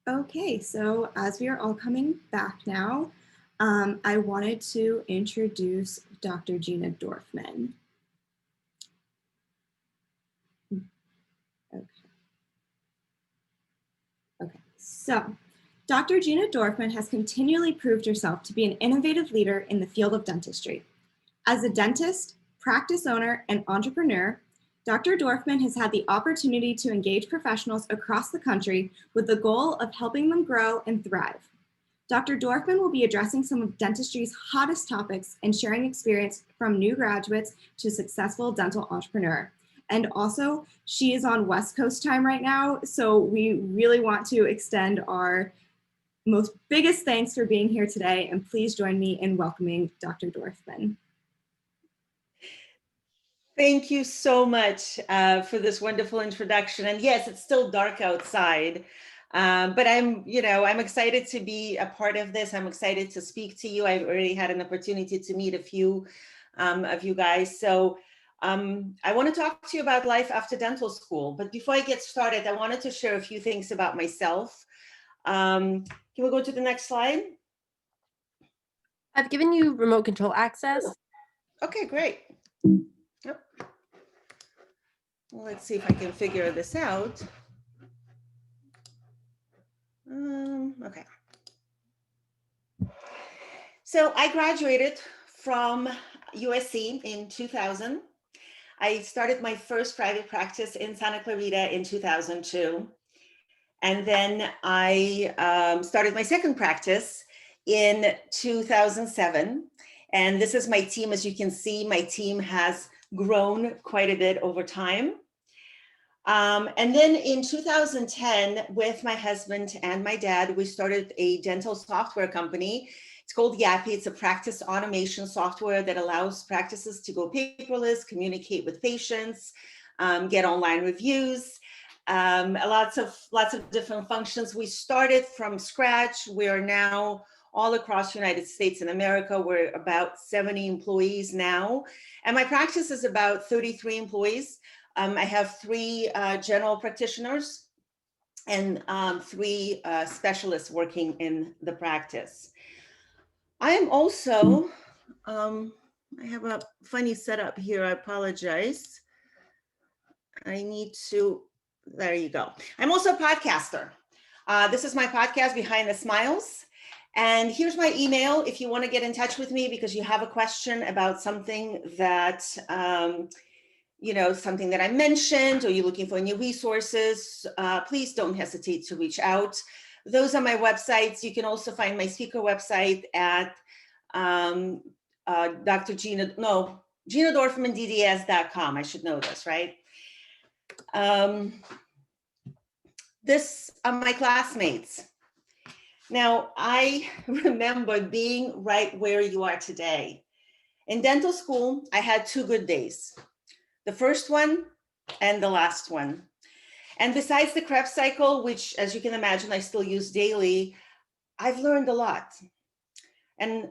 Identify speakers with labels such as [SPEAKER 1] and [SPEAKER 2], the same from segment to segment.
[SPEAKER 1] Okay, so as we are all coming back now, I wanted to introduce Dr. Gina Dorfman. Okay, so Dr. Gina Dorfman has continually proved herself to be an innovative leader in the field of dentistry. As a dentist, practice owner, and entrepreneur, Dr. Dorfman has had the opportunity to engage professionals across the country with the goal of helping them grow and thrive. Dr. Dorfman will be addressing some of dentistry's hottest topics and sharing experience from new graduates to successful dental entrepreneur. And also, she is on West Coast time right now, so we really want to extend our most biggest thanks for being here today, and please join me in welcoming Dr. Dorfman.
[SPEAKER 2] Thank you so much for this wonderful introduction. And yes, it's still dark outside, but I'm excited to be a part of this. I'm excited to speak to you. I've already had an opportunity to meet a few of you guys. So I want to talk to you about life after dental school. But before I get started, I wanted to share a few things about myself. Can we go to the next slide?
[SPEAKER 3] I've given you remote control access.
[SPEAKER 2] Okay, great. Yep. Well, let's see if I can figure this out. Okay. So I graduated from USC in 2000. I started my first private practice in Santa Clarita in 2002. And then I started my second practice in 2007. And this is my team. As you can see, my team has grown quite a bit over time. And then in 2010, with my husband and my dad, we started a dental software company. It's called Yappy. It's a practice automation software that allows practices to go paperless, communicate with patients, get online reviews, lots of different functions. We started from scratch. We are now all across the United States and America. We're about 70 employees now. And my practice is about 33 employees. I have 3 general practitioners and 3 specialists working in the practice. I am also, I have a funny setup here, I apologize. I need to, there you go. I'm also a podcaster. This is my podcast, Behind the Smiles. And here's my email if you want to get in touch with me because you have a question about something that, something that I mentioned, or you're looking for new resources, please don't hesitate to reach out. Those are my websites. You can also find my speaker website at GinaDorfmanDDS.com. I should know this, right? This are my classmates. Now, I remember being right where you are today. In dental school, I had 2 good days. The first one and the last one. And besides the Krebs cycle, which as you can imagine, I still use daily, I've learned a lot. And,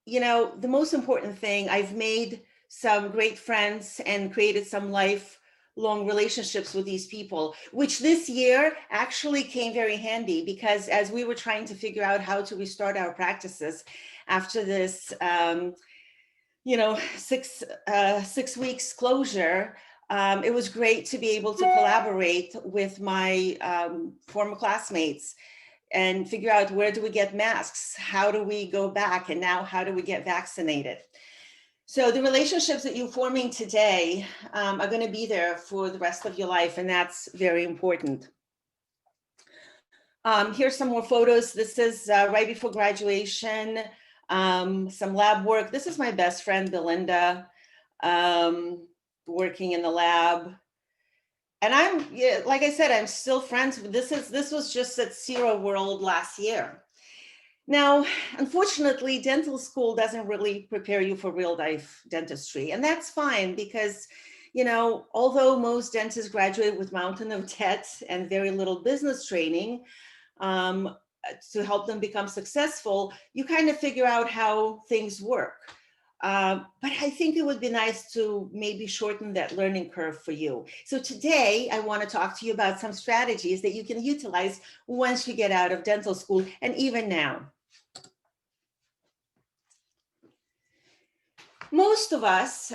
[SPEAKER 2] the most important thing, I've made some great friends and created some lifelong relationships with these people, which this year actually came very handy because as we were trying to figure out how to restart our practices after this, 6 weeks closure, it was great to be able to collaborate with my former classmates and figure out where do we get masks, how do we go back, and now how do we get vaccinated. So the relationships that you're forming today are going to be there for the rest of your life, and that's very important. Here's some more photos. This is right before graduation. Some lab work. This is my best friend, Belinda, working in the lab. And like I said, I'm still friends. This was just at Zero World last year. Now, unfortunately, dental school doesn't really prepare you for real life dentistry. And that's fine because, although most dentists graduate with mountain of debt and very little business training, to help them become successful, you kind of figure out how things work. But I think it would be nice to maybe shorten that learning curve for you. So today I want to talk to you about some strategies that you can utilize once you get out of dental school and even now. Most of us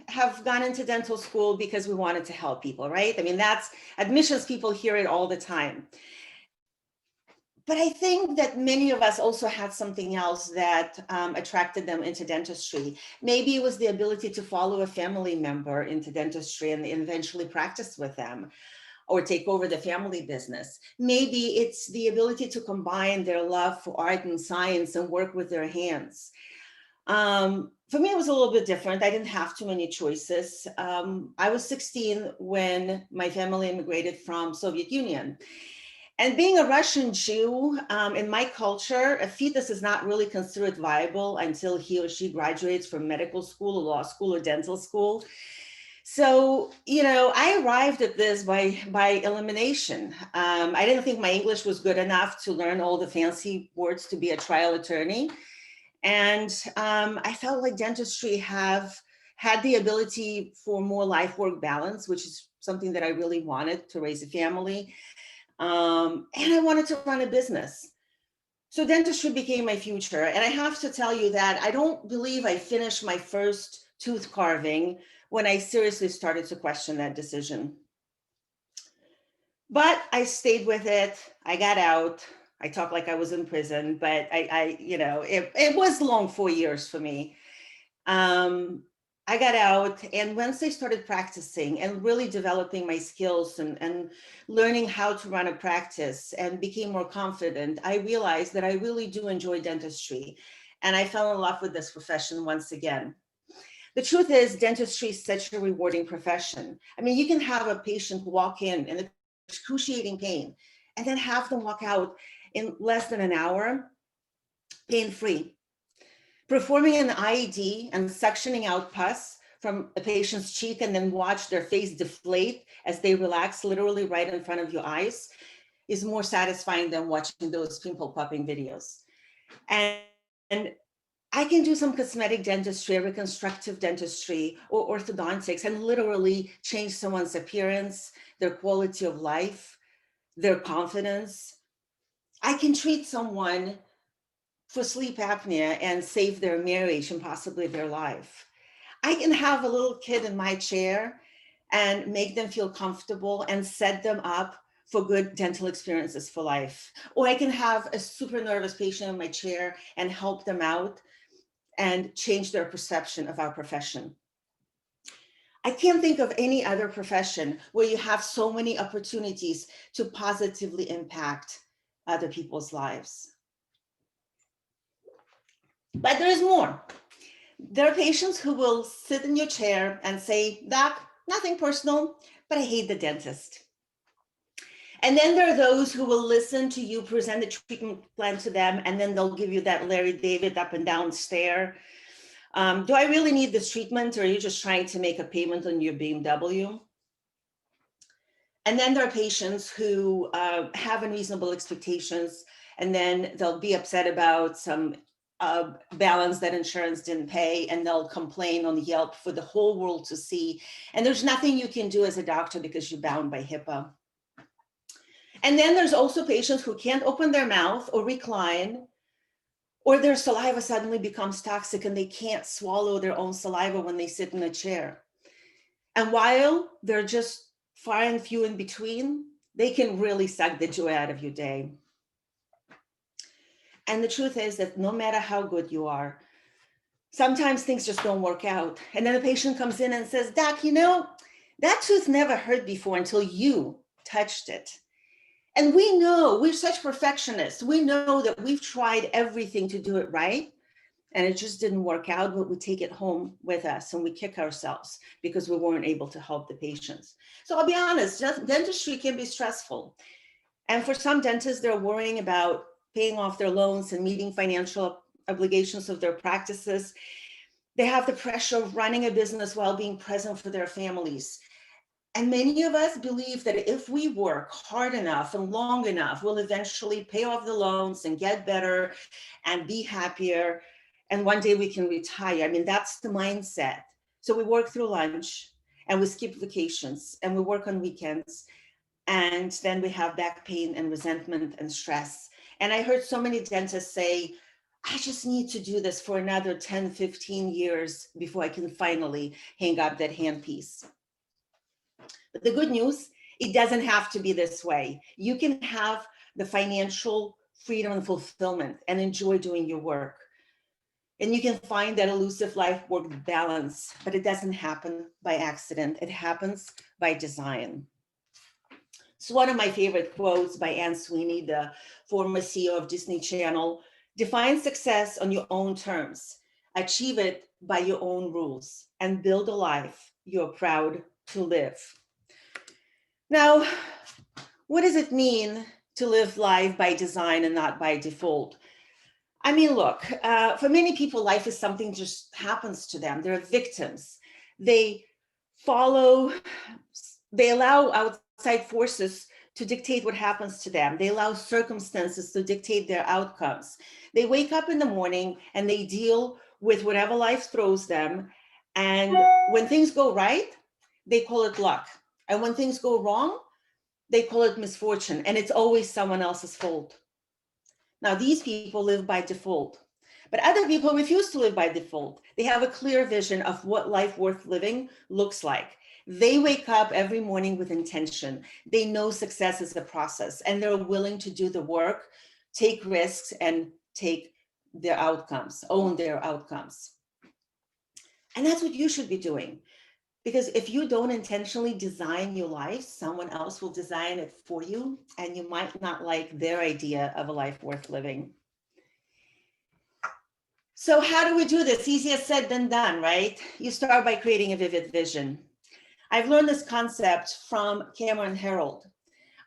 [SPEAKER 2] have gone into dental school because we wanted to help people, right? I mean, that's admissions people hear it all the time. But I think that many of us also had something else that attracted them into dentistry. Maybe it was the ability to follow a family member into dentistry and eventually practice with them or take over the family business. Maybe it's the ability to combine their love for art and science and work with their hands. For me, it was a little bit different. I didn't have too many choices. I was 16 when my family immigrated from Soviet Union. And being a Russian Jew, in my culture, a fetus is not really considered viable until he or she graduates from medical school or law school or dental school. So, I arrived at this by elimination. I didn't think my English was good enough to learn all the fancy words to be a trial attorney. And I felt like dentistry had the ability for more life-work balance, which is something that I really wanted to raise a family. And I wanted to run a business. So dentistry became my future. And I have to tell you that I don't believe I finished my first tooth carving when I seriously started to question that decision. But I stayed with it. I got out. I talk like I was in prison, but it was long 4 years for me. I got out, and once I started practicing and really developing my skills and learning how to run a practice and became more confident, I realized that I really do enjoy dentistry. And I fell in love with this profession once again. The truth is, dentistry is such a rewarding profession. I mean, you can have a patient walk in excruciating pain and then have them walk out in less than an hour, pain-free. Performing an IED and suctioning out pus from a patient's cheek and then watch their face deflate as they relax literally right in front of your eyes is more satisfying than watching those pimple popping videos. And I can do some cosmetic dentistry, reconstructive dentistry, or orthodontics and literally change someone's appearance, their quality of life, their confidence. I can treat someone for sleep apnea and save their marriage and possibly their life. I can have a little kid in my chair and make them feel comfortable and set them up for good dental experiences for life. Or I can have a super nervous patient in my chair and help them out and change their perception of our profession. I can't think of any other profession where you have so many opportunities to positively impact other people's lives. But there is more. There are patients who will sit in your chair and say, "Doc, nothing personal, but I hate the dentist." And then there are those who will listen to you present the treatment plan to them, and then they'll give you that Larry David up and down stare. Do I really need this treatment, or are you just trying to make a payment on your BMW? And then there are patients who have unreasonable expectations, and then they'll be upset about some balance that insurance didn't pay, and they'll complain on Yelp for the whole world to see. And there's nothing you can do as a doctor because you're bound by HIPAA. And then there's also patients who can't open their mouth or recline, or their saliva suddenly becomes toxic and they can't swallow their own saliva when they sit in a chair. And while they're just far and few in between, they can really suck the joy out of your day. And the truth is that no matter how good you are, sometimes things just don't work out. And then the patient comes in and says, "Doc, that tooth never hurt before until you touched it." And we know, we're such perfectionists. We know that we've tried everything to do it right, and it just didn't work out, but we take it home with us and we kick ourselves because we weren't able to help the patients. So I'll be honest, dentistry can be stressful. And for some dentists, they're worrying about paying off their loans and meeting financial obligations of their practices. They have the pressure of running a business while being present for their families. And many of us believe that if we work hard enough and long enough, we'll eventually pay off the loans and get better and be happier. and one day we can retire. I mean, that's the mindset. So we work through lunch and we skip vacations and we work on weekends. And then we have back pain and resentment and stress. And I heard so many dentists say, I just need to do this for another 10, 15 years before I can finally hang up that handpiece. But the good news, it doesn't have to be this way. You can have the financial freedom and fulfillment and enjoy doing your work. And you can find that elusive life-work balance, but it doesn't happen by accident. It happens by design. It's one of my favorite quotes by Anne Sweeney, the former CEO of Disney Channel. Define success on your own terms, achieve it by your own rules, and build a life you're proud to live. Now, what does it mean to live life by design and not by default? I mean, look, for many people, life is something just happens to them. They're victims. They allow outside forces to dictate what happens to them. They allow circumstances to dictate their outcomes. They wake up in the morning and they deal with whatever life throws them. And when things go right, they call it luck. And when things go wrong, they call it misfortune. And it's always someone else's fault. Now, these people live by default, but other people refuse to live by default. They have a clear vision of what life worth living looks like. They wake up every morning with intention. They know success is a process, and they're willing to do the work, take risks, and take their outcomes, own their outcomes. And that's what you should be doing. Because if you don't intentionally design your life, someone else will design it for you, and you might not like their idea of a life worth living. So how do we do this? Easier said than done, right? You start by creating a vivid vision. I've learned this concept from Cameron Herold.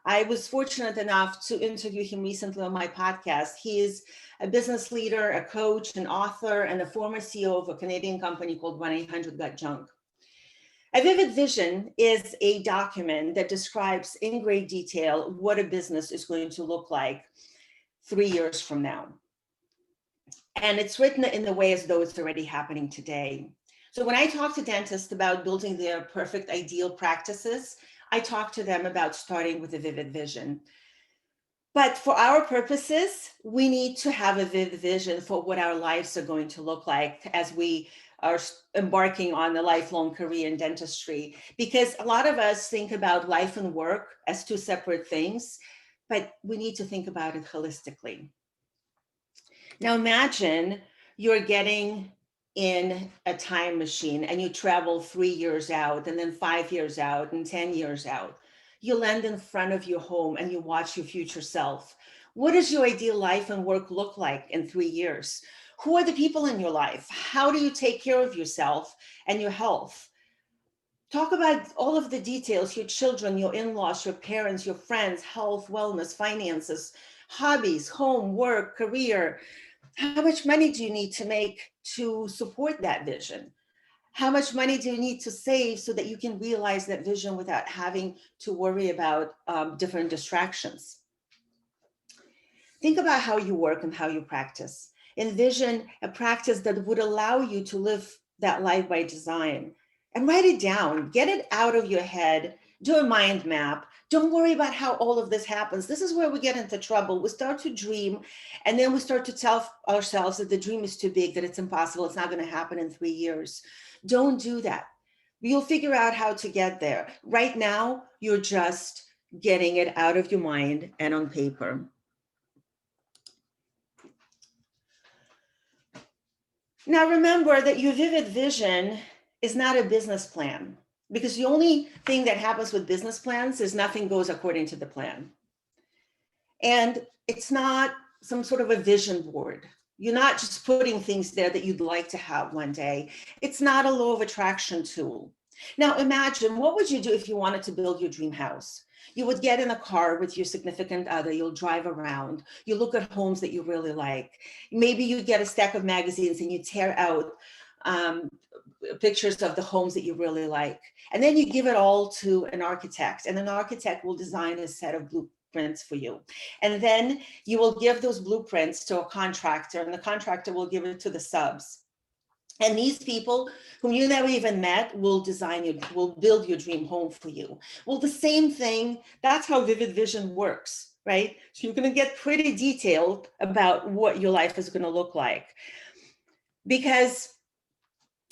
[SPEAKER 2] I was fortunate enough to interview him recently on my podcast. He is a business leader, a coach, an author, and a former CEO of a Canadian company called 1-800-GOT-JUNK. A vivid vision is a document that describes in great detail what a business is going to look like 3 years from now. And it's written in a way as though it's already happening today. So when I talk to dentists about building their perfect ideal practices, I talk to them about starting with a vivid vision. But for our purposes, we need to have a vivid vision for what our lives are going to look like as we are embarking on a lifelong career in dentistry, because a lot of us think about life and work as two separate things, but we need to think about it holistically. Now imagine you're getting in a time machine and you travel 3 years out, and then 5 years out, and 10 years out. You land in front of your home and you watch your future self. What does your ideal life and work look like in 3 years? Who are the people in your life? How do you take care of yourself and your health? Talk about all of the details, your children, your in-laws, your parents, your friends, health, wellness, finances, hobbies, home, work, career. How much money do you need to make to support that vision? How much money do you need to save so that you can realize that vision without having to worry about different distractions? Think about how you work and how you practice. Envision a practice that would allow you to live that life by design, and write it down. Get it out of your head. Do a mind map. Don't worry about how all of this happens. This is where we get into trouble. We start to dream, and then we start to tell ourselves that the dream is too big, that it's impossible, it's not going to happen in 3 years. Don't do that. You'll figure out how to get there. Right now, you're just getting it out of your mind and on paper. Now remember that your vivid vision is not a business plan, because the only thing that happens with business plans is nothing goes according to the plan. And it's not some sort of a vision board. You're not just putting things there that you'd like to have one day. It's not a law of attraction tool. Now imagine, what would you do if you wanted to build your dream house? You would get in a car with your significant other, you'll drive around, you look at homes that you really like. Maybe you get a stack of magazines and you tear out pictures of the homes that you really like. And then you give it all to an architect, and an architect will design a set of blueprints blueprints for you. And then you will give those blueprints to a contractor, and the contractor will give it to the subs. And these people whom you never even met will will build your dream home for you. Well, the same thing, that's how Vivid Vision works, right? So you're going to get pretty detailed about what your life is going to look like, because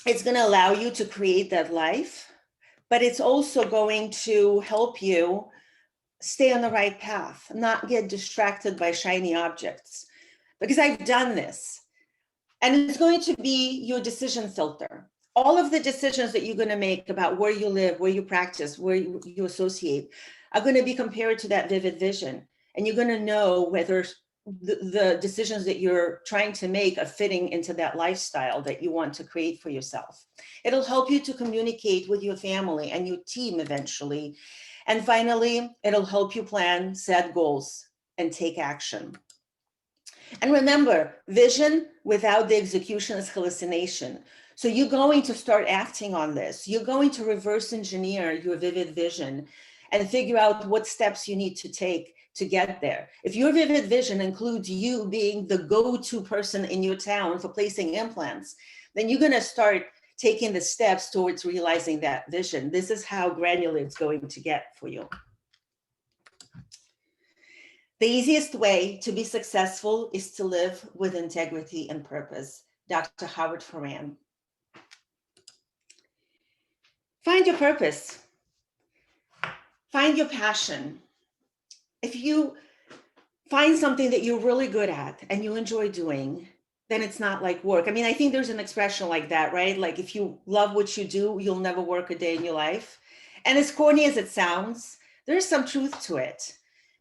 [SPEAKER 2] it's going to allow you to create that life, but it's also going to help you stay on the right path, not get distracted by shiny objects. Because I've done this. And it's going to be your decision filter. All of the decisions that you're going to make about where you live, where you practice, where you associate are going to be compared to that vivid vision. And you're going to know whether the decisions that you're trying to make are fitting into that lifestyle that you want to create for yourself. It'll help you to communicate with your family and your team eventually. And finally, it'll help you plan, set goals, and take action. And remember, vision without the execution is hallucination. So you're going to start acting on this. You're going to reverse engineer your vivid vision and figure out what steps you need to take to get there. If your vivid vision includes you being the go-to person in your town for placing implants, then you're going to start taking the steps towards realizing that vision. This is how granular it's going to get for you. The easiest way to be successful is to live with integrity and purpose. Dr. Howard Ferran. Find your purpose. Find your passion. If you find something that you're really good at and you enjoy doing, then it's not like work. I mean, I think there's an expression like that, right? Like if you love what you do, you'll never work a day in your life. And as corny as it sounds, there's some truth to it.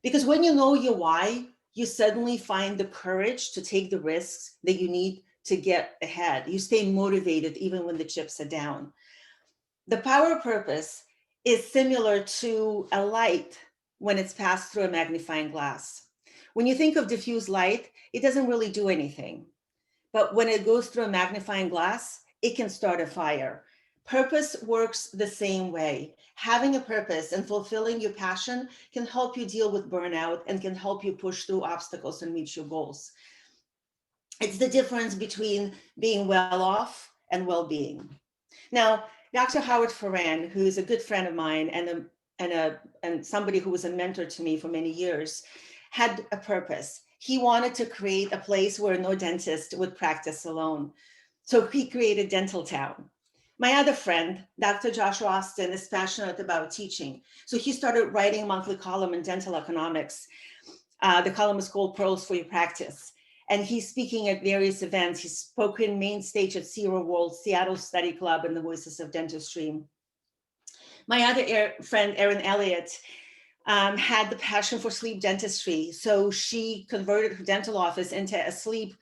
[SPEAKER 2] Because when you know your why, you suddenly find the courage to take the risks that you need to get ahead. You stay motivated even when the chips are down. The power of purpose is similar to a light when it's passed through a magnifying glass. When you think of diffuse light, it doesn't really do anything. But when it goes through a magnifying glass, it can start a fire. Purpose works the same way. Having a purpose and fulfilling your passion can help you deal with burnout and can help you push through obstacles and reach your goals. It's the difference between being well off and well-being. Now, Dr. Howard Ferran, who is a good friend of mine and somebody who was a mentor to me for many years, had a purpose. He wanted to create a place where no dentist would practice alone. So he created Dental Town. My other friend, Dr. Joshua Austin, is passionate about teaching. So he started writing a monthly column in dental economics. The column is called Pearls for Your Practice. And he's speaking at various events. He's spoken main stage at Zero World, Seattle Study Club, and the Voices of Dentistry. My other friend, Erin Elliott, had the passion for sleep dentistry. So she converted her dental office into a sleep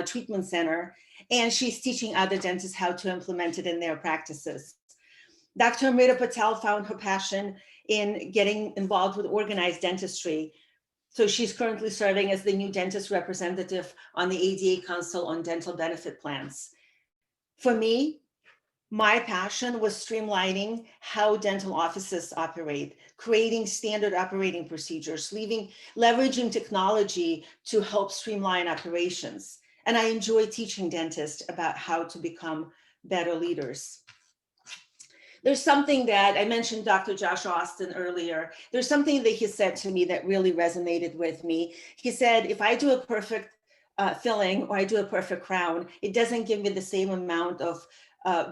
[SPEAKER 2] treatment center, and she's teaching other dentists how to implement it in their practices. Dr. Amrita Patel found her passion in getting involved with organized dentistry. So she's currently serving as the new dentist representative on the ADA Council on Dental Benefit Plans. For me, my passion was streamlining how dental offices operate, creating standard operating procedures, leveraging technology to help streamline operations. And I enjoy teaching dentists about how to become better leaders. There's something that I mentioned Dr. Josh Austin earlier. There's something that he said to me that really resonated with me. He said, if I do a perfect filling or I do a perfect crown, it doesn't give me the same amount of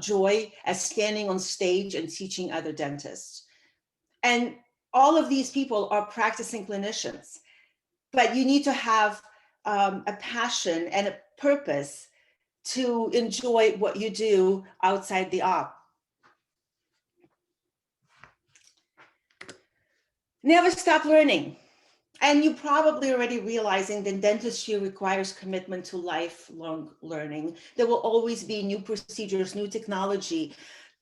[SPEAKER 2] joy as standing on stage and teaching other dentists. And all of these people are practicing clinicians, but you need to have a passion and a purpose to enjoy what you do outside the op. Never stop learning. And you're probably already realizing that dentistry requires commitment to lifelong learning. There will always be new procedures, new technology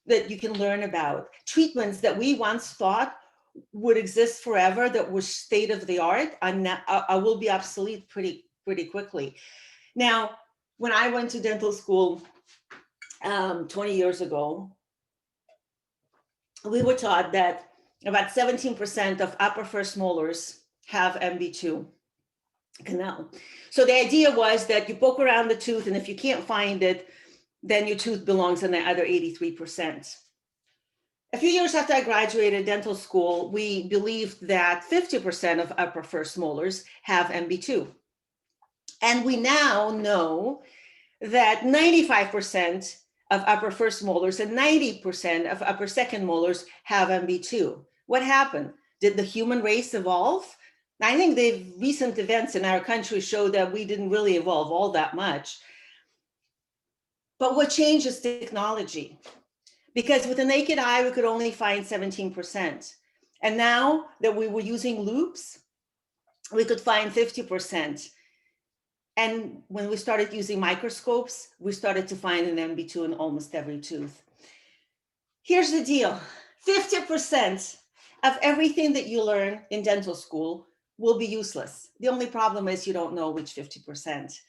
[SPEAKER 2] that you can learn about. Treatments that we once thought would exist forever, that were state of the art, will be obsolete pretty quickly. Now, when I went to dental school 20 years ago, we were taught that about 17% of upper first molars have MB2 canal. So the idea was that you poke around the tooth, and if you can't find it, then your tooth belongs in the other 83%. A few years after I graduated dental school, we believed that 50% of upper first molars have MB2. And we now know that 95% of upper first molars and 90% of upper second molars have MB2. What happened? Did the human race evolve? I think the recent events in our country show that we didn't really evolve all that much. But what changed is technology. Because with the naked eye, we could only find 17%. And now that we were using loops, we could find 50%. And when we started using microscopes, we started to find an MB2 in almost every tooth. Here's the deal. 50% of everything that you learn in dental school will be useless. The only problem is you don't know which 50%.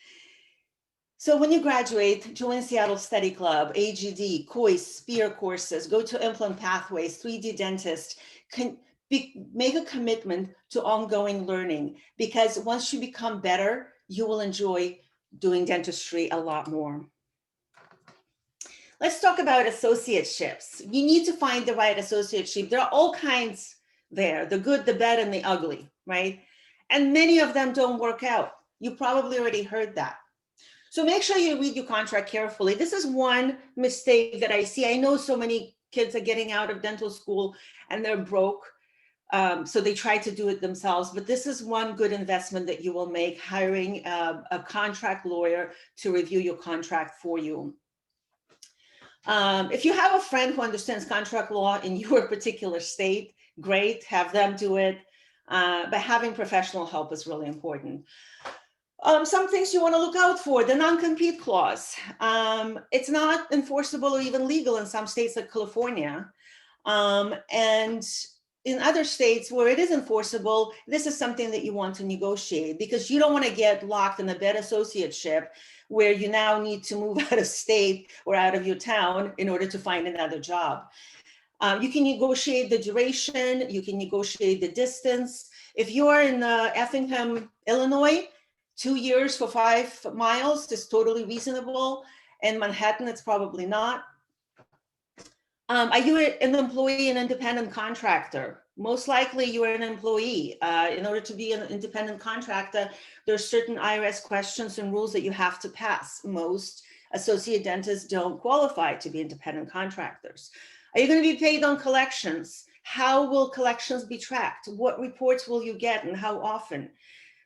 [SPEAKER 2] So when you graduate, join Seattle Study Club, AGD, COIS, SPEAR courses, go to Implant Pathways, 3D Dentist, make a commitment to ongoing learning, because once you become better, you will enjoy doing dentistry a lot more. Let's talk about associateships. You need to find the right associateship. There are all kinds there, the good, the bad, and the ugly, right? And many of them don't work out. You probably already heard that. So make sure you read your contract carefully. This is one mistake that I see. I know so many kids are getting out of dental school and they're broke. So they try to do it themselves, but this is one good investment that you will make, hiring a contract lawyer to review your contract for you. If you have a friend who understands contract law in your particular state, great, have them do it. But having professional help is really important. Some things you want to look out for: the non-compete clause. It's not enforceable or even legal in some states like California. And in other states where it is enforceable, this is something that you want to negotiate, because you don't want to get locked in a bad associateship where you now need to move out of state or out of your town in order to find another job. You can negotiate the duration, you can negotiate the distance. If you're in Effingham, Illinois, 2 years for 5 miles is totally reasonable. In Manhattan, it's probably not. Are you an employee, an independent contractor? Most likely you are an employee. In order to be an independent contractor, there's certain IRS questions and rules that you have to pass. Most associate dentists don't qualify to be independent contractors. Are you going to be paid on collections? How will collections be tracked? What reports will you get and how often?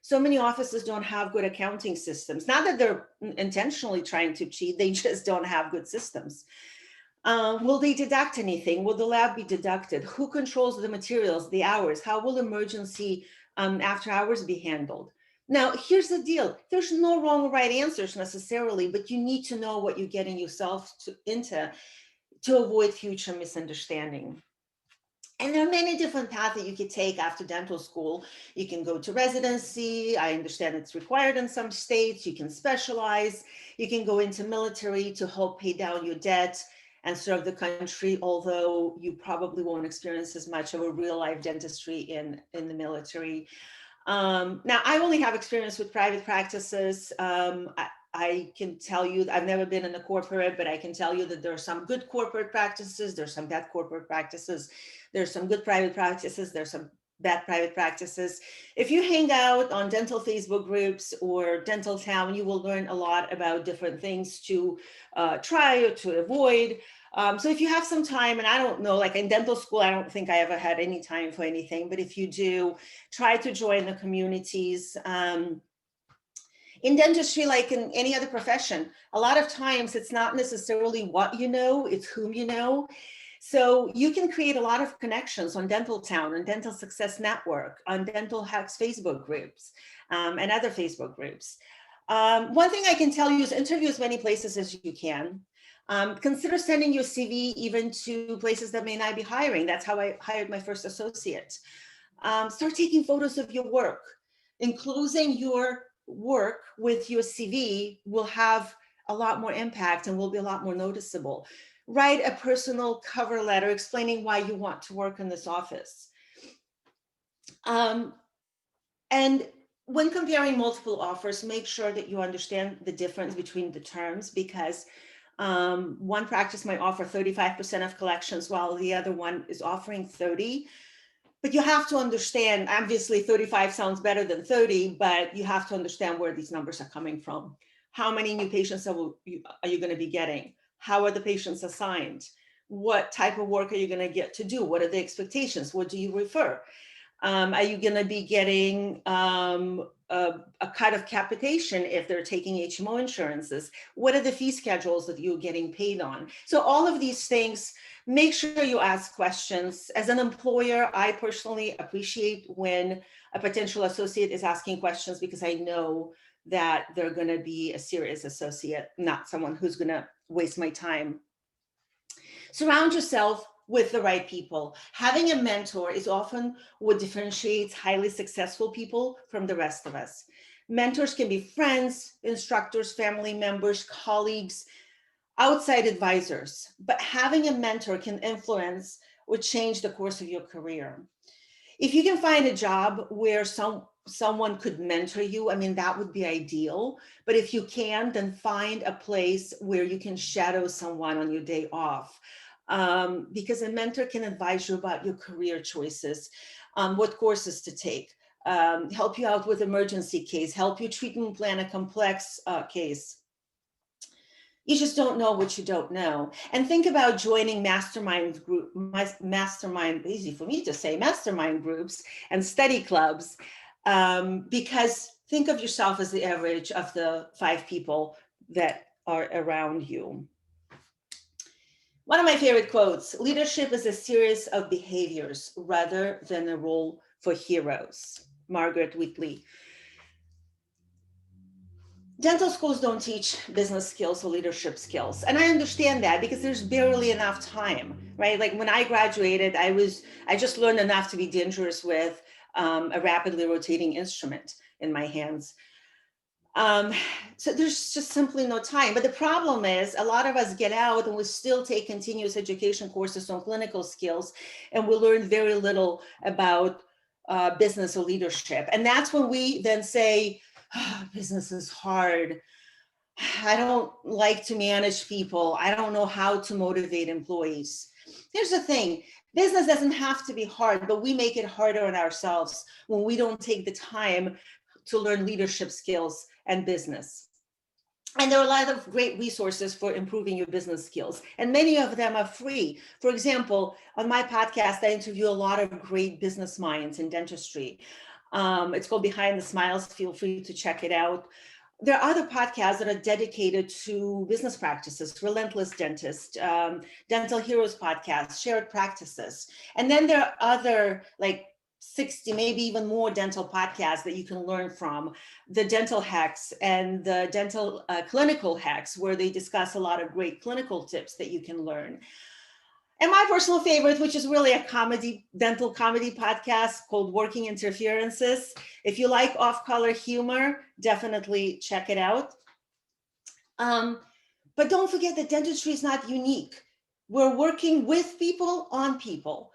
[SPEAKER 2] So many offices don't have good accounting systems. Not that they're intentionally trying to cheat, they just don't have good systems. Will they deduct anything? Will the lab be deducted? Who controls the materials, the hours? How will emergency after hours be handled? Now, here's the deal. There's no wrong or right answers necessarily, but you need to know what you're getting yourself into to avoid future misunderstanding. And there are many different paths that you could take after dental school. You can go to residency. I understand it's required in some states. You can specialize. You can go into military to help pay down your debt and serve the country, although you probably won't experience as much of a real life dentistry in the military. Now, I only have experience with private practices. I can tell you, I've never been in a corporate, but I can tell you that there are some good corporate practices. There's some bad corporate practices. There's some good private practices. There's some bad private practices. If you hang out on dental Facebook groups or Dental Town, you will learn a lot about different things to try or to avoid. So if you have some time, and I don't know, like in dental school, I don't think I ever had any time for anything, but if you do, try to join the communities. In dentistry, like in any other profession, a lot of times it's not necessarily what you know, it's whom you know. So you can create a lot of connections on Dental Town, on Dental Success Network, on Dental Hacks Facebook groups, and other Facebook groups. One thing I can tell you is interview as many places as you can. Consider sending your CV even to places that may not be hiring. That's how I hired my first associate. Start taking photos of your work. Enclosing your work with your CV will have a lot more impact and will be a lot more noticeable. Write a personal cover letter explaining why you want to work in this office. And when comparing multiple offers, make sure that you understand the difference between the terms, because one practice might offer 35% of collections while the other one is offering 30. But you have to understand, obviously 35 sounds better than 30, but you have to understand where these numbers are coming from. How many new patients are you going to be getting? How are the patients assigned? What type of work are you going to get to do? What are the expectations? What do you refer? Are you going to be getting a cut of capitation if they're taking HMO insurances? What are the fee schedules that you're getting paid on? So all of these things, make sure you ask questions. As an employer, I personally appreciate when a potential associate is asking questions, because I know that they're going to be a serious associate, not someone who's going to waste my time. Surround yourself with the right people. Having a mentor is often what differentiates highly successful people from the rest of us. Mentors can be friends, instructors, family members, colleagues, outside advisors, but having a mentor can influence or change the course of your career. If you can find a job where someone could mentor you, I mean, that would be ideal. But if you can, then find a place where you can shadow someone on your day off. Because a mentor can advise you about your career choices, what courses to take, help you out with emergency case, help you treat and plan a complex case. You just don't know what you don't know. And think about joining mastermind easy for me to say, mastermind groups and study clubs, because think of yourself as the average of the 5 people that are around you. One of my favorite quotes: leadership is a series of behaviors rather than a role for heroes. Margaret Whitley. Dental schools don't teach business skills or leadership skills. And I understand that, because there's barely enough time, right? Like when I graduated, I just learned enough to be dangerous with a rapidly rotating instrument in my hands. So there's just simply no time. But the problem is, a lot of us get out and we still take continuous education courses on clinical skills, and we learn very little about business or leadership. And that's when we then say, oh, business is hard. I don't like to manage people. I don't know how to motivate employees. Here's the thing. Business doesn't have to be hard, but we make it harder on ourselves when we don't take the time to learn leadership skills and business. And there are a lot of great resources for improving your business skills, and many of them are free. For example, on my podcast, I interview a lot of great business minds in dentistry. It's called Behind the Smiles. Feel free to check it out. There are other podcasts that are dedicated to business practices: Relentless Dentist, Dental Heroes podcast, Shared Practices. And then there are other, like 60, maybe even more dental podcasts that you can learn from. The Dental Hacks and the Dental Clinical Hacks, where they discuss a lot of great clinical tips that you can learn. And my personal favorite, which is really a dental comedy podcast called Working Interferences. If you like off-color humor, definitely check it out. But don't forget that dentistry is not unique. We're working with people on people.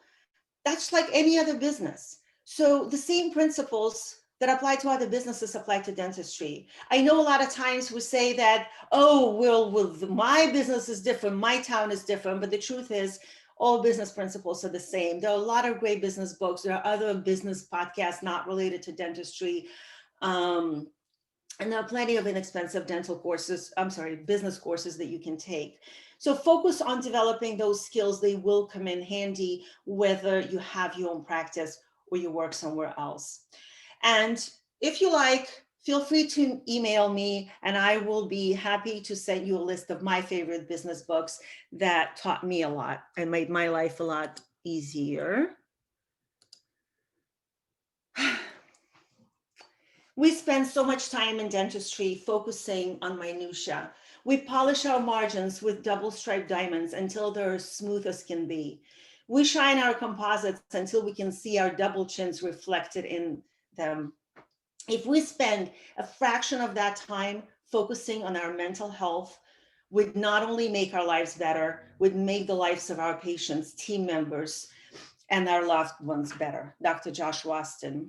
[SPEAKER 2] That's like any other business. So the same principles that apply to other businesses apply to dentistry. I know a lot of times we say that, oh, well, my business is different, my town is different, but the truth is all business principles are the same. There are a lot of great business books. There are other business podcasts not related to dentistry. And there are plenty of inexpensive business courses that you can take. So focus on developing those skills. They will come in handy whether you have your own practice or you work somewhere else. And if you like, feel free to email me, and I will be happy to send you a list of my favorite business books that taught me a lot and made my life a lot easier. We spend so much time in dentistry focusing on minutia. We polish our margins with double striped diamonds until they're as smooth as can be. We shine our composites until we can see our double chins reflected in them. If we spend a fraction of that time focusing on our mental health, would not only make our lives better, would make the lives of our patients, team members, and our loved ones better. Dr. Josh Waston.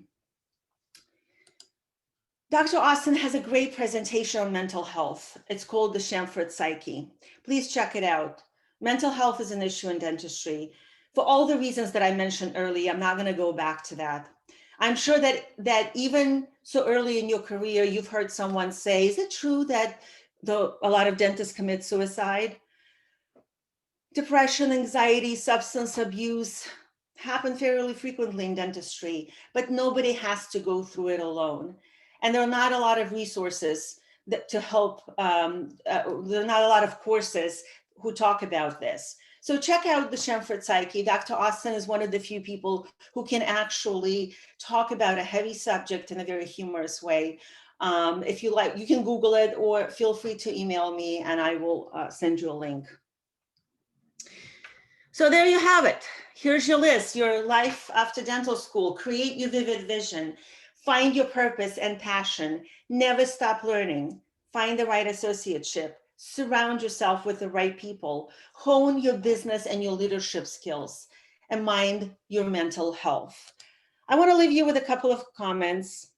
[SPEAKER 2] Dr. Austin has a great presentation on mental health. It's called the Chamfort Psyche. Please check it out. Mental health is an issue in dentistry. For all the reasons that I mentioned earlier, I'm not going to go back to that. I'm sure that even so early in your career, you've heard someone say, is it true that a lot of dentists commit suicide? Depression, anxiety, substance abuse happen fairly frequently in dentistry, but nobody has to go through it alone. And there are not a lot of resources to help. There are not a lot of courses who talk about this. So check out the Chamfort Psyche. Dr. Austin is one of the few people who can actually talk about a heavy subject in a very humorous way. If you like, you can Google it or feel free to email me and I will send you a link. So there you have it. Here's your list, your life after dental school. Create your vivid vision. Find your purpose and passion. Never stop learning. Find the right associateship. Surround yourself with the right people. Hone your business and your leadership skills. And mind your mental health. I want to leave you with a couple of quotes.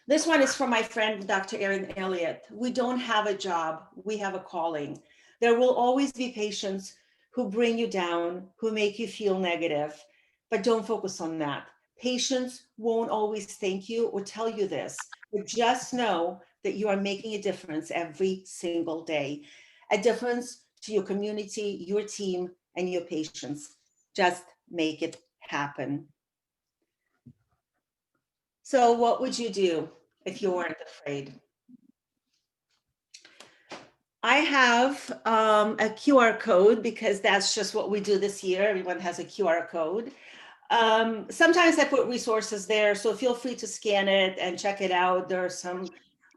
[SPEAKER 2] This one is from my friend, Dr. Erin Elliott. We don't have a job, we have a calling. There will always be patients who bring you down, who make you feel negative, but don't focus on that. Patients won't always thank you or tell you this, but just know that you are making a difference every single day. A difference to your community, your team, and your patients. Just make it happen. So what would you do if you weren't afraid? I have a QR code because that's just what we do this year. Everyone has a QR code. Sometimes I put resources there, so feel free to scan it and check it out. There are some,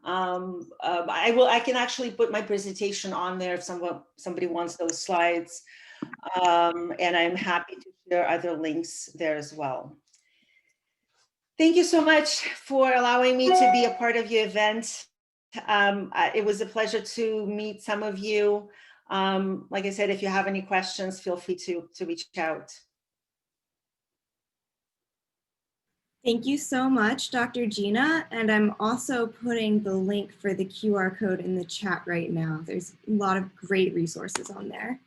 [SPEAKER 2] I can actually put my presentation on there if somebody wants those slides. And I'm happy to share other links there as well. Thank you so much for allowing me to be a part of your event. It was a pleasure to meet some of you. Like I said, if you have any questions, feel free to reach out.
[SPEAKER 1] Thank you so much, Dr. Gina. And I'm also putting the link for the QR code in the chat right now. There's a lot of great resources on there.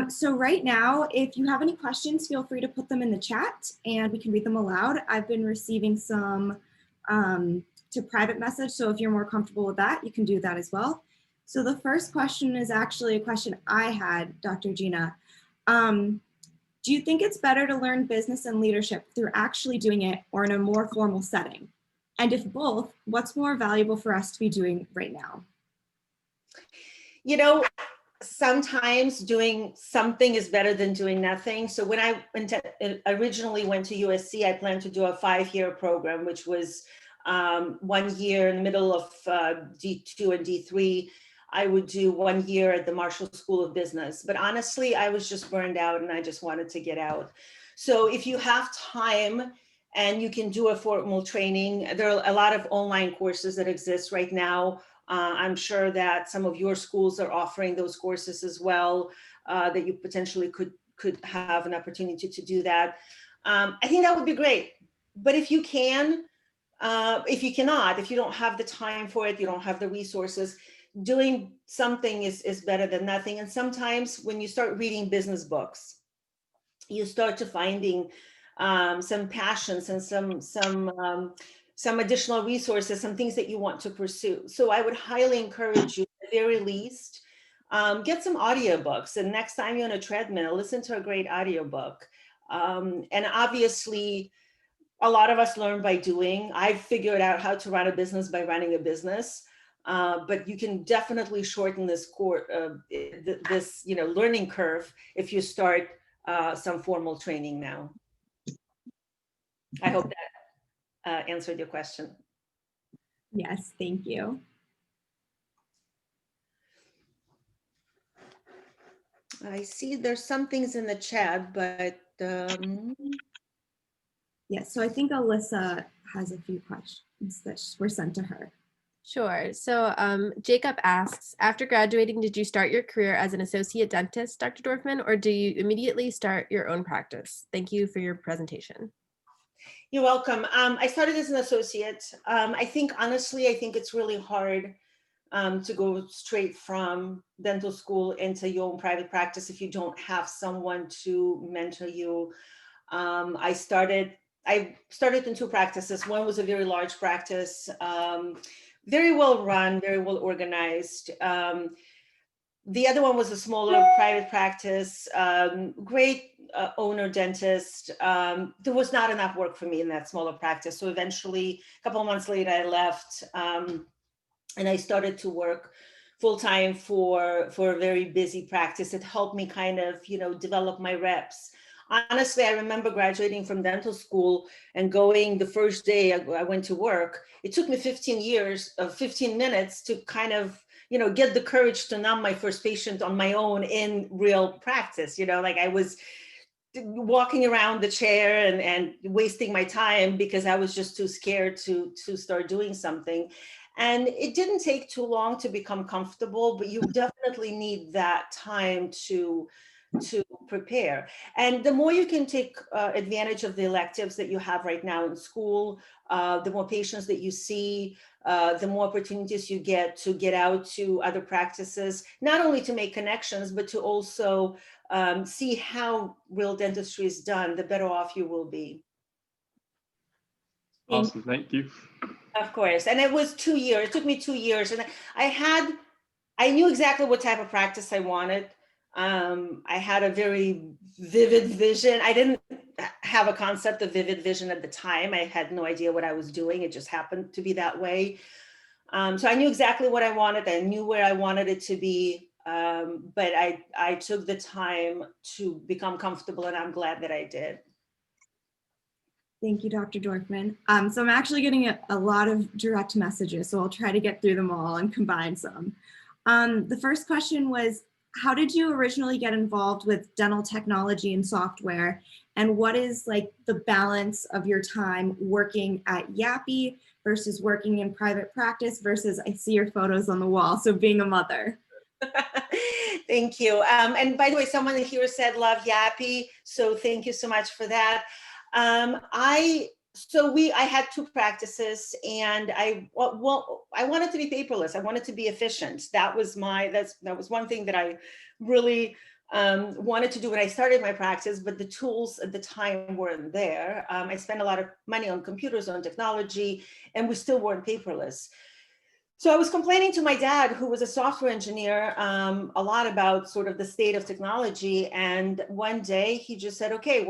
[SPEAKER 1] So right now, if you have any questions, feel free to put them in the chat and we can read them aloud. I've been receiving some to private message, so if you're more comfortable with that, you can do that as well. So the first question is actually a question I had, Dr. Gina. Do you think it's better to learn business and leadership through actually doing it or in a more formal setting? And if both, what's more valuable for us to be doing right now?
[SPEAKER 2] You know, sometimes doing something is better than doing nothing. So when I originally went to USC, I planned to do a 5-year program, which was 1 year in the middle of D2 and D3. I would do 1 year at the Marshall School of Business. But honestly, I was just burned out and I just wanted to get out. So if you have time and you can do a formal training, there are a lot of online courses that exist right now. I'm sure that some of your schools are offering those courses as well, that you potentially could have an opportunity to do that. I think that would be great. But if you can, if you cannot, if you don't have the time for it, you don't have the resources, doing something is better than nothing. And sometimes when you start reading business books, you start to finding some passions and some additional resources, some things that you want to pursue. So I would highly encourage you, at the very least, get some audiobooks. And next time you're on a treadmill, listen to a great audiobook. And obviously, a lot of us learn by doing. I've figured out how to run a business by running a business. But you can definitely shorten this learning curve if you start some formal training now. I hope that answered your question.
[SPEAKER 1] Yes, thank you.
[SPEAKER 2] I see there's some things in the chat, but
[SPEAKER 1] Yes, so I think Alyssa has a few questions that were sent to her.
[SPEAKER 3] Sure. So Jacob asks, after graduating, did you start your career as an associate dentist, Dr. Dorfman, or do you immediately start your own practice? Thank you for your presentation.
[SPEAKER 2] You're welcome. I started as an associate. Honestly, I think it's really hard to go straight from dental school into your own private practice if you don't have someone to mentor you. I started in two practices. One was a very large practice, very well run, very well organized. The other one was a smaller private practice, great owner dentist. There was not enough work for me in that smaller practice. So eventually, a couple of months later, I left and I started to work full-time for a very busy practice. It helped me kind of, develop my reps. Honestly, I remember graduating from dental school and going the first day I went to work. It took me 15 minutes to kind of, get the courage to numb my first patient on my own in real practice. Like I was walking around the chair and wasting my time because I was just too scared to start doing something. And it didn't take too long to become comfortable, but you definitely need that time to prepare. And the more you can take advantage of the electives that you have right now in school, the more patients that you see, the more opportunities you get to get out to other practices, not only to make connections, but to also see how real dentistry is done, the better off you will be.
[SPEAKER 4] Awesome, thank you.
[SPEAKER 2] Of course, and it was 2 years, it took me 2 years, and I knew exactly what type of practice I wanted. I had a very vivid vision. I didn't have a concept of vivid vision at the time. I had no idea what I was doing. It just happened to be that way. So I knew exactly what I wanted. I knew where I wanted it to be. But I took the time to become comfortable, and I'm glad that I did.
[SPEAKER 1] Thank you, Dr. Dorfman. So I'm actually getting a lot of direct messages, so I'll try to get through them all and combine some. The first question was, how did you originally get involved with dental technology and software? And what is like the balance of your time working at Yappy versus working in private practice versus I see your photos on the wall, so being a mother?
[SPEAKER 2] Thank you. And by the way, someone here said love Yappy, so thank you so much for that. I had two practices, and I wanted to be paperless. I wanted to be efficient. That was one thing that I really wanted to do when I started my practice, but the tools at the time weren't there. I spent a lot of money on computers, on technology, and we still weren't paperless. So I was complaining to my dad, who was a software engineer, a lot about sort of the state of technology. And one day he just said, okay,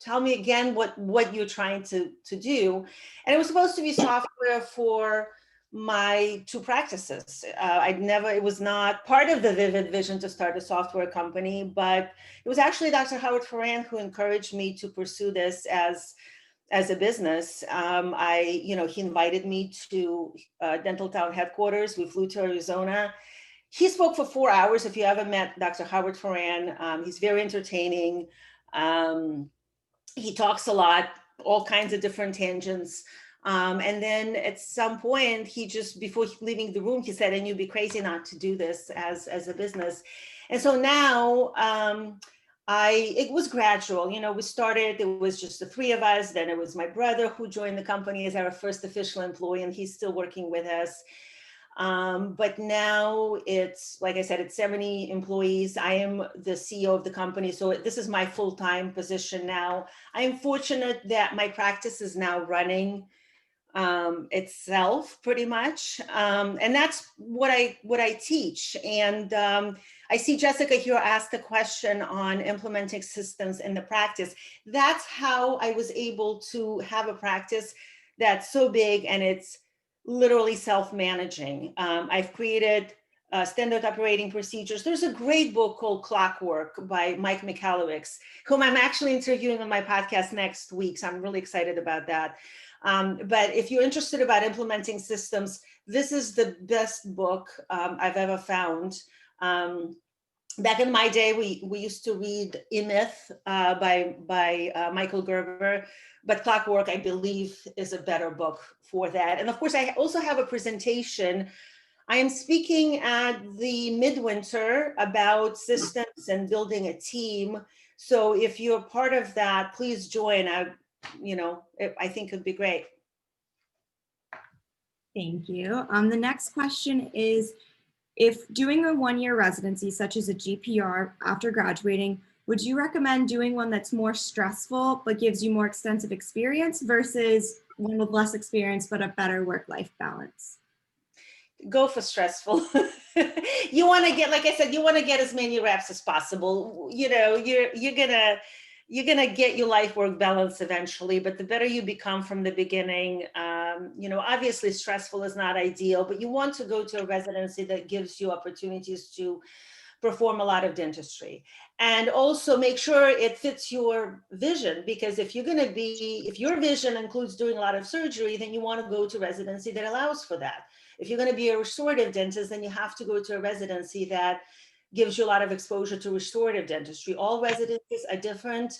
[SPEAKER 2] tell me again what you're trying to do. And it was supposed to be software for my two practices. It was not part of the vivid vision to start a software company, but it was actually Dr. Howard Ferran who encouraged me to pursue this as a business. He invited me to Dental Town headquarters. We flew to Arizona. He spoke for 4 hours. If you ever met Dr. Howard Ferran, he's very entertaining. He talks a lot, all kinds of different tangents. And then at some point, before leaving the room, he said, and you'd be crazy not to do this as a business. And so now, it was gradual. We started, it was just the three of us. Then it was my brother who joined the company as our first official employee, and he's still working with us. But now it's, like I said, it's 70 employees. I am the CEO of the company. So this is my full-time position now. I am fortunate that my practice is now running itself pretty much. And that's what I teach. And I see Jessica here asked a question on implementing systems in the practice. That's how I was able to have a practice that's so big and it's literally self-managing. I've created standard operating procedures. There's a great book called Clockwork by Mike Michalowicz, whom I'm actually interviewing on my podcast next week. So I'm really excited about that. But if you're interested about implementing systems, this is the best book I've ever found. Back in my day, we used to read E-Myth by Michael Gerber, but Clockwork, I believe, is a better book for that. And of course, I also have a presentation. I am speaking at the Midwinter about systems and building a team. So if you're part of that, please join. I think it'd be great.
[SPEAKER 1] Thank you. The next question is, if doing a one-year residency, such as a GPR after graduating, would you recommend doing one that's more stressful but gives you more extensive experience versus one with less experience but a better work-life balance?
[SPEAKER 2] Go for stressful. You want to get, like I said, you want to get as many reps as possible. You're gonna get your life work balance eventually, but the better you become from the beginning, obviously stressful is not ideal, but you want to go to a residency that gives you opportunities to perform a lot of dentistry, and also make sure it fits your vision, because if your vision includes doing a lot of surgery, then you want to go to residency that allows for that. If you're going to be a restorative dentist, then you have to go to a residency that gives you a lot of exposure to restorative dentistry. All residencies are different.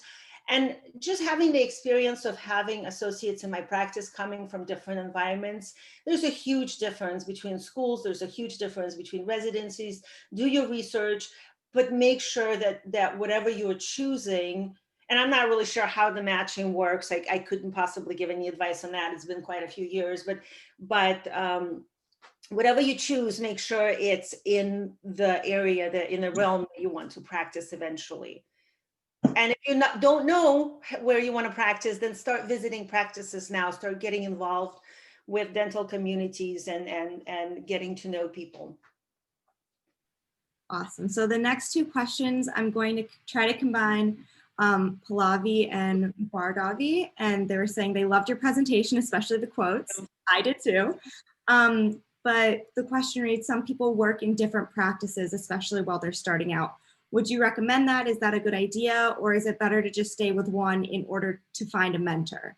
[SPEAKER 2] And just having the experience of having associates in my practice coming from different environments, there's a huge difference between schools. There's a huge difference between residencies. Do your research, but make sure that whatever you're choosing, and I'm not really sure how the matching works. I couldn't possibly give any advice on that. It's been quite a few years, but whatever you choose, make sure it's in the area, in the realm that you want to practice eventually. And if you don't know where you want to practice, then start visiting practices now. Start getting involved with dental communities and getting to know people.
[SPEAKER 1] Awesome. So the next two questions, I'm going to try to combine Pallavi and Bhargavi, and they were saying they loved your presentation, especially the quotes. I did too. But the question reads, some people work in different practices, especially while they're starting out. Would you recommend that? Is that a good idea? Or is it better to just stay with one in order to find a mentor?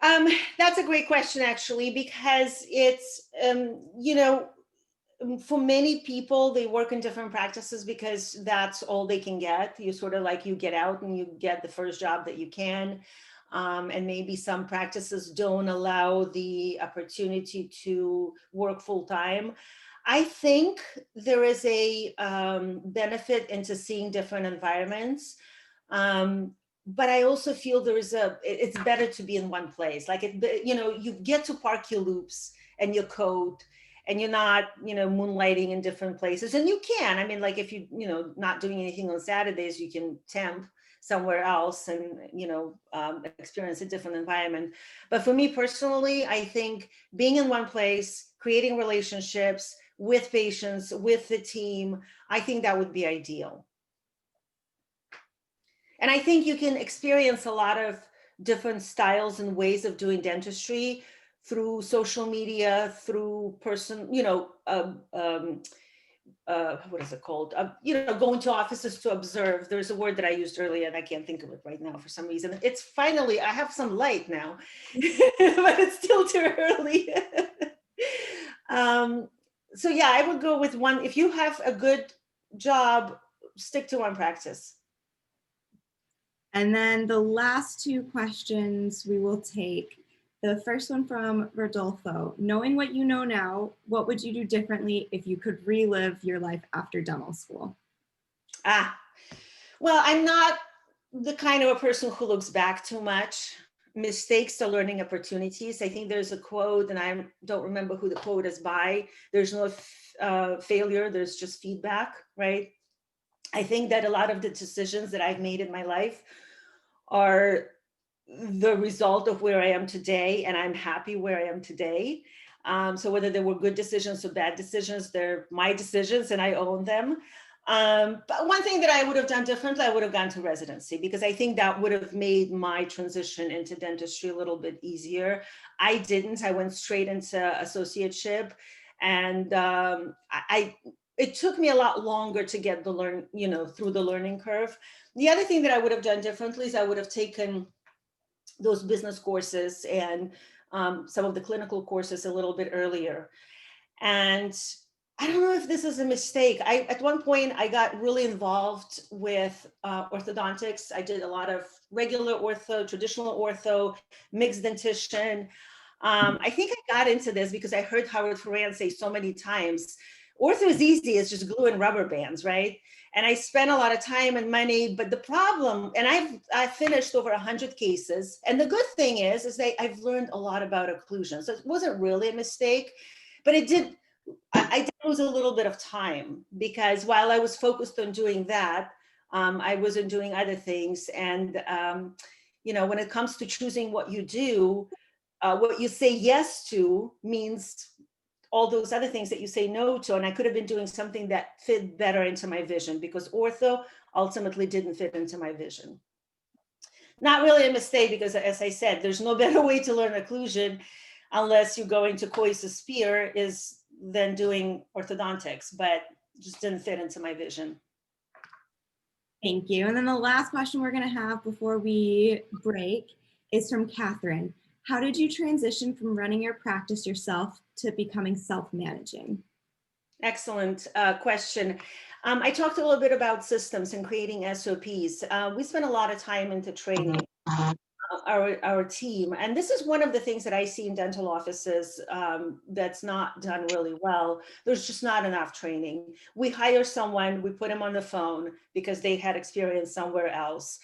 [SPEAKER 2] That's a great question, actually, because it's, for many people, they work in different practices because that's all they can get. You sort of like, you get out and you get the first job that you can. And maybe some practices don't allow the opportunity to work full time. I think there is a benefit into seeing different environments. But I also feel it's better to be in one place. Like, you get to park your loops and your coat, and you're not, moonlighting in different places. And you can, I mean, like, if not doing anything on Saturdays, you can temp somewhere else and, experience a different environment. But for me personally, I think being in one place, creating relationships with patients, with the team, I think that would be ideal. And I think you can experience a lot of different styles and ways of doing dentistry through social media, through what is it called? Going to offices to observe. There's a word that I used earlier and I can't think of it right now for some reason. It's finally, I have some light now, but it's still too early. So yeah, I would go with one. If you have a good job, stick to one practice.
[SPEAKER 1] And then the last two questions we will take. The first one from Rodolfo. Knowing what you know now, what would you do differently if you could relive your life after dental school?
[SPEAKER 2] Well, I'm not the kind of a person who looks back too much. Mistakes are learning opportunities. I think there's a quote, and I don't remember who the quote is by. There's no failure, there's just feedback, right? I think that a lot of the decisions that I've made in my life are the result of where I am today, and I'm happy where I am today. So whether they were good decisions or bad decisions, they're my decisions and I own them. But one thing that I would have done differently, I would have gone to residency, because I think that would have made my transition into dentistry a little bit easier. I didn't. I went straight into associateship, and it took me a lot longer to get through the learning curve. The other thing that I would have done differently is I would have taken those business courses and some of the clinical courses a little bit earlier. And I don't know if this is a mistake. At one point, I got really involved with orthodontics. I did a lot of regular ortho, traditional ortho, mixed dentition. I think I got into this because I heard Howard Ferrand say so many times, Ortho is easy, it's just glue and rubber bands, right? And I spent a lot of time and money, but the problem, and I've finished over 100 cases. And the good thing is that I've learned a lot about occlusion. So it wasn't really a mistake, but I did lose a little bit of time, because while I was focused on doing that, I wasn't doing other things. And, when it comes to choosing what you do, what you say yes to means all those other things that you say no to. And I could have been doing something that fit better into my vision, because ortho ultimately didn't fit into my vision. Not really a mistake, because as I said, there's no better way to learn occlusion unless you're going to Coi's Spear than doing orthodontics, but just didn't fit into my vision.
[SPEAKER 1] Thank you. And then the last question we're going to have before we break is from Catherine. How did you transition from running your practice yourself to becoming self-managing?
[SPEAKER 2] Excellent question. I talked a little bit about systems and creating SOPs. We spent a lot of time into training our team. And this is one of the things that I see in dental offices that's not done really well. There's just not enough training. We hire someone, we put them on the phone because they had experience somewhere else.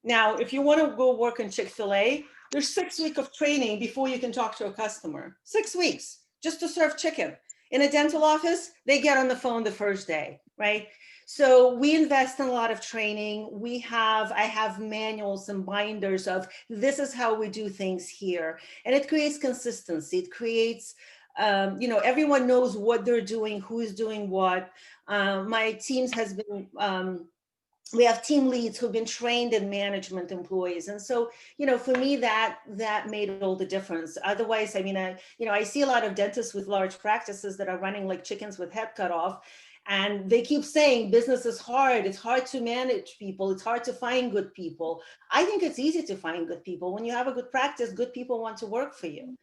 [SPEAKER 2] Now, if you want to go work in Chick-fil-A, there's 6 weeks of training before you can talk to a customer. 6 weeks just to serve chicken. In a dental office, they get on the phone the first day, right? So we invest in a lot of training. I have manuals and binders of this is how we do things here. And it creates consistency. It creates, everyone knows what they're doing, who's doing what. My teams has been, we have team leads who've been trained in management employees. And so, for me, that made all the difference. Otherwise, I see a lot of dentists with large practices that are running like chickens with head cut off. And they keep saying business is hard. It's hard to manage people. It's hard to find good people. I think it's easy to find good people. When you have a good practice, good people want to work for you.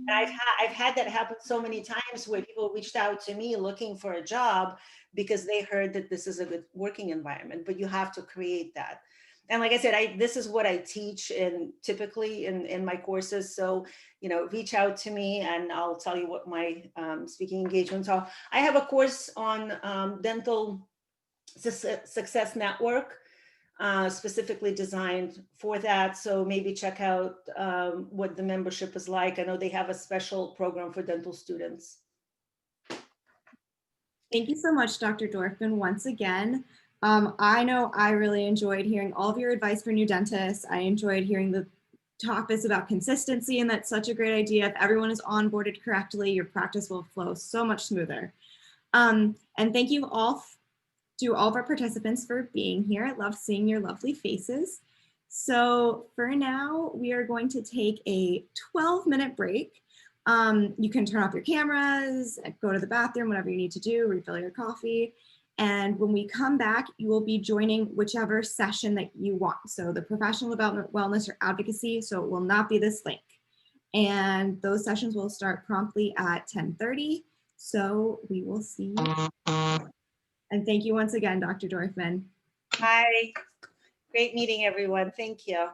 [SPEAKER 2] And I've had that happen so many times where people reached out to me looking for a job because they heard that this is a good working environment, but you have to create that. And like I said, this is what I teach typically in my courses. So, reach out to me and I'll tell you what my speaking engagements are. I have a course on Dental Success Network, specifically designed for that. So maybe check out what the membership is like. I know they have a special program for dental students.
[SPEAKER 1] Thank you so much, Dr. Dorfman, once again. I know I really enjoyed hearing all of your advice for new dentists. I enjoyed hearing the topics about consistency, and that's such a great idea. If everyone is onboarded correctly, your practice will flow so much smoother. And thank you all to all of our participants for being here. I love seeing your lovely faces. So for now, we are going to take a 12-minute break. You can turn off your cameras, go to the bathroom, whatever you need to do, refill your coffee. And when we come back, you will be joining whichever session that you want. So the professional development, wellness, or advocacy, so it will not be this link. And those sessions will start promptly at 10:30. So we will see you. And thank you once again, Dr. Dorfman.
[SPEAKER 2] Hi, great meeting everyone. Thank you.